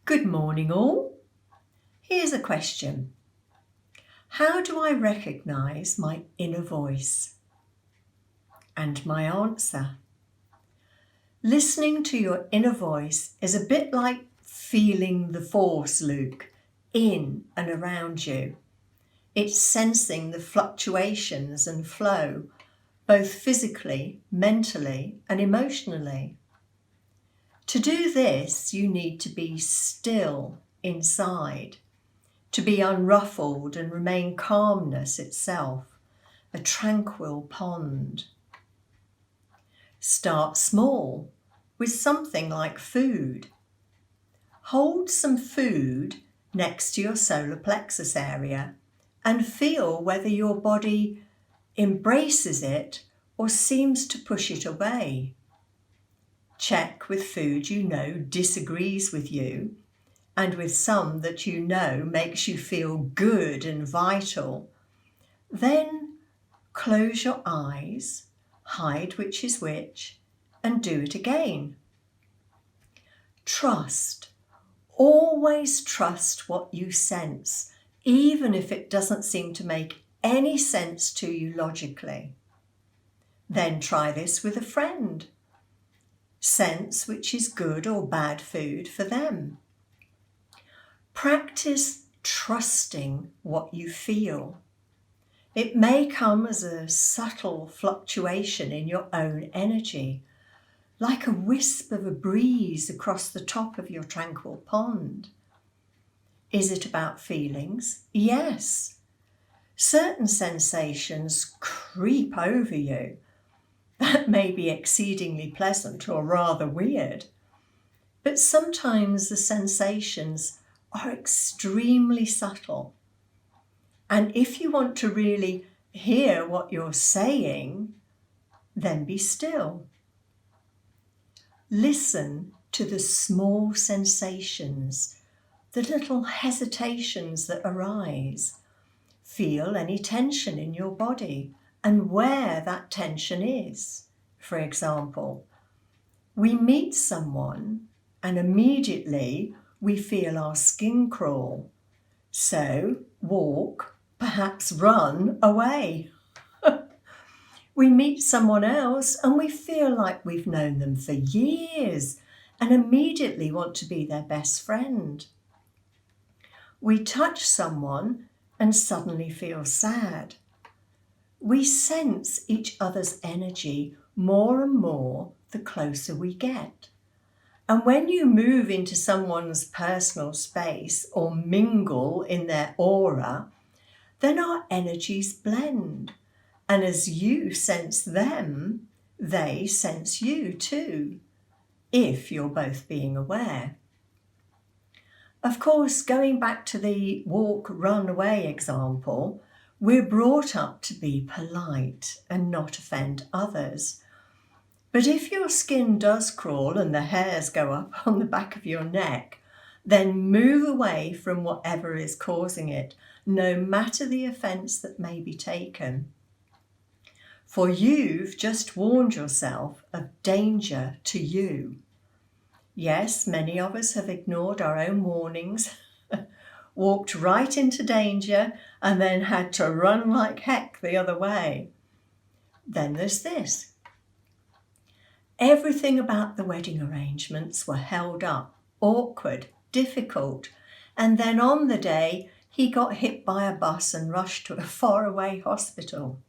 Good morning all. Here's a question. How do I recognise my inner voice? And my answer. Listening to your inner voice is a bit like feeling the force, Luke, in and around you. It's sensing the fluctuations and flow, both physically, mentally and emotionally. To do this, you need to be still inside, to be unruffled and remain calmness itself, a tranquil pond. Start small with something like food. Hold some food next to your solar plexus area and feel whether your body embraces it or seems to push it away. Check with food you know disagrees with you and with some that you know makes you feel good and vital. Then close your eyes, hide which is which, and do it again. Trust. Always trust what you sense, even if it doesn't seem to make any sense to you logically. Then try this with a friend. Sense which is good or bad food for them. Practice trusting what you feel. It may come as a subtle fluctuation in your own energy, like a wisp of a breeze across the top of your tranquil pond. Is it about feelings? Yes. Certain sensations creep over you. That may be exceedingly pleasant or rather weird. But sometimes the sensations are extremely subtle. And if you want to really hear what you're saying, then be still. Listen to the small sensations, the little hesitations that arise. Feel any tension in your body and where that tension is. For example, we meet someone and immediately we feel our skin crawl. So walk, perhaps run away. We meet someone else and we feel like we've known them for years and immediately want to be their best friend. We touch someone and suddenly feel sad. We sense each other's energy more and more the closer we get. And when you move into someone's personal space or mingle in their aura, then our energies blend. And as you sense them, they sense you too, if you're both being aware. Of course, going back to the walk, run away example, we're brought up to be polite and not offend others. But if your skin does crawl and the hairs go up on the back of your neck, then move away from whatever is causing it, no matter the offence that may be taken. For you've just warned yourself of danger to you. Yes, many of us have ignored our own warnings, walked right into danger, and then had to run like heck the other way. Then there's this. Everything about the wedding arrangements were held up, awkward, difficult, and then on the day he got hit by a bus and rushed to a faraway hospital.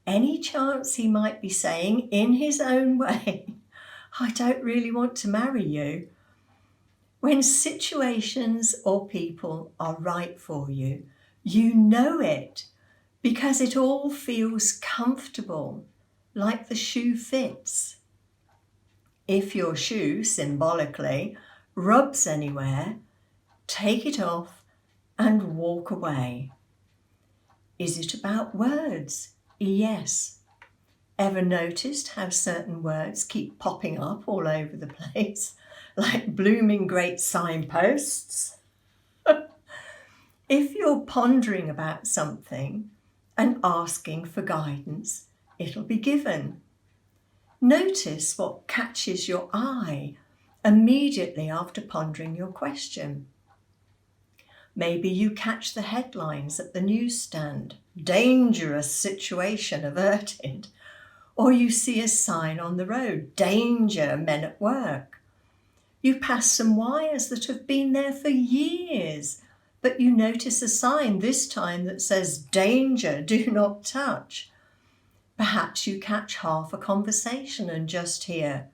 Any chance he might be saying in his own way, I don't really want to marry you. When situations or people are right for you, you know it because it all feels comfortable, like the shoe fits. If your shoe, symbolically, rubs anywhere, take it off and walk away. Is it about words? Yes. Ever noticed how certain words keep popping up all over the place, like blooming great signposts? If you're pondering about something and asking for guidance, it'll be given. Notice what catches your eye immediately after pondering your question. Maybe you catch the headlines at the newsstand, dangerous situation averted, or you see a sign on the road, danger, men at work. You pass some wires that have been there for years, but you notice a sign this time that says, danger, do not touch. Perhaps you catch half a conversation and just hear,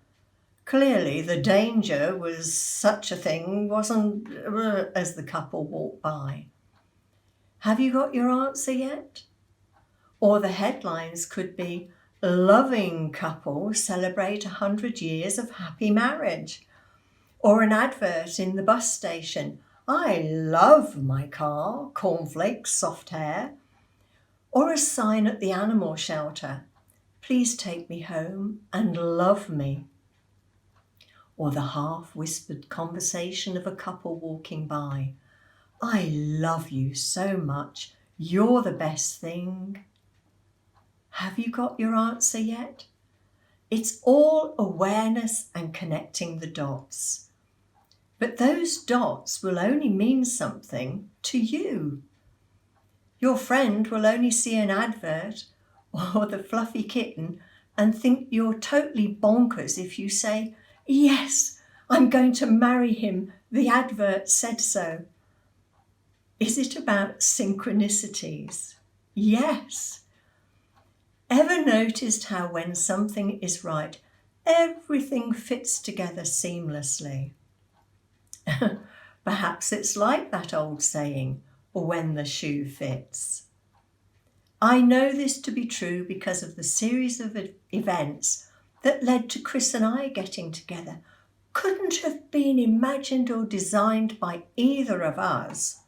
clearly the danger was such a thing wasn't, as the couple walked by. Have you got your answer yet? Or the headlines could be, loving couple celebrate 100 years of happy marriage. Or an advert in the bus station, I love my car, cornflakes, soft hair. Or a sign at the animal shelter, please take me home and love me. Or the half-whispered conversation of a couple walking by, I love you so much, you're the best thing. Have you got your answer yet? It's all awareness and connecting the dots. But those dots will only mean something to you. Your friend will only see an advert or the fluffy kitten and think you're totally bonkers if you say, yes, I'm going to marry him, the advert said so. Is it about synchronicities? Yes. Ever noticed how when something is right, everything fits together seamlessly? Perhaps it's like that old saying, when the shoe fits. I know this to be true because of the series of events that led to Chris and I getting together. Couldn't have been imagined or designed by either of us.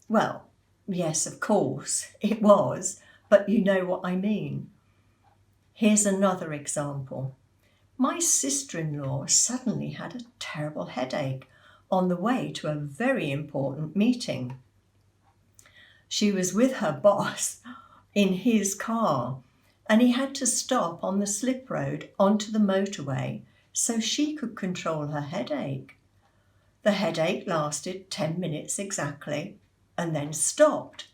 Well, yes, of course, it was, but you know what I mean. Here's another example. My sister-in-law suddenly had a terrible headache on the way to a very important meeting. She was with her boss in his car, and he had to stop on the slip road onto the motorway so she could control her headache. The headache lasted 10 minutes exactly and then stopped.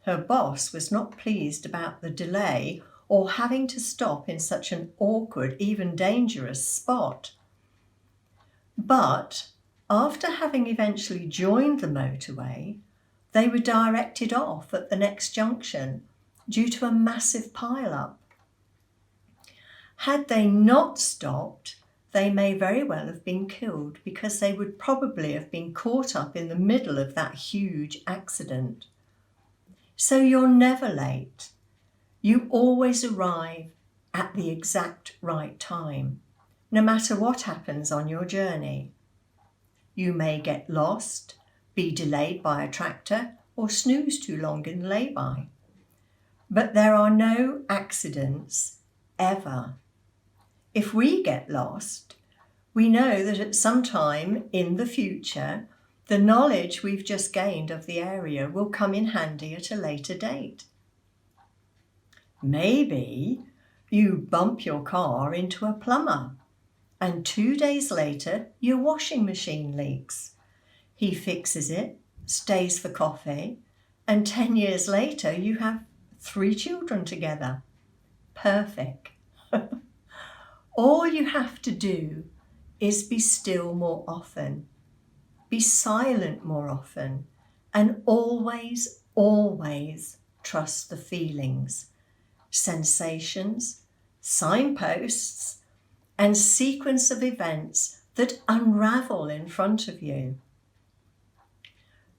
Her boss was not pleased about the delay or having to stop in such an awkward, even dangerous spot. But after having eventually joined the motorway, they were directed off at the next junction due to a massive pile-up. Had they not stopped, they may very well have been killed because they would probably have been caught up in the middle of that huge accident. So you're never late. You always arrive at the exact right time, no matter what happens on your journey. You may get lost, be delayed by a tractor, or snooze too long in the lay-by. But there are no accidents ever. If we get lost, we know that at some time in the future, the knowledge we've just gained of the area will come in handy at a later date. Maybe you bump your car into a plumber, and 2 days later your washing machine leaks. He fixes it, stays for coffee, and 10 years later you have 3 children together. Perfect. All you have to do is be still more often, be silent more often, and always, always trust the feelings, sensations, signposts, and sequence of events that unravel in front of you.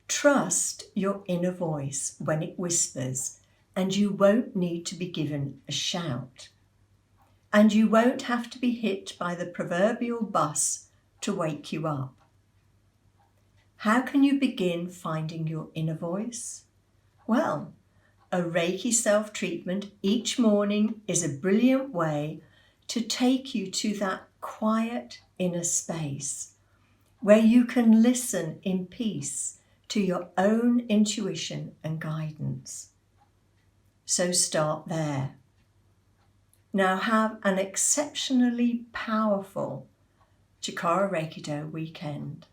Trust your inner voice when it whispers, and you won't need to be given a shout. And you won't have to be hit by the proverbial bus to wake you up. How can you begin finding your inner voice? Well, a Reiki self-treatment each morning is a brilliant way to take you to that quiet inner space where you can listen in peace to your own intuition and guidance. So start there. Now have an exceptionally powerful Chikara-Reiki-do weekend.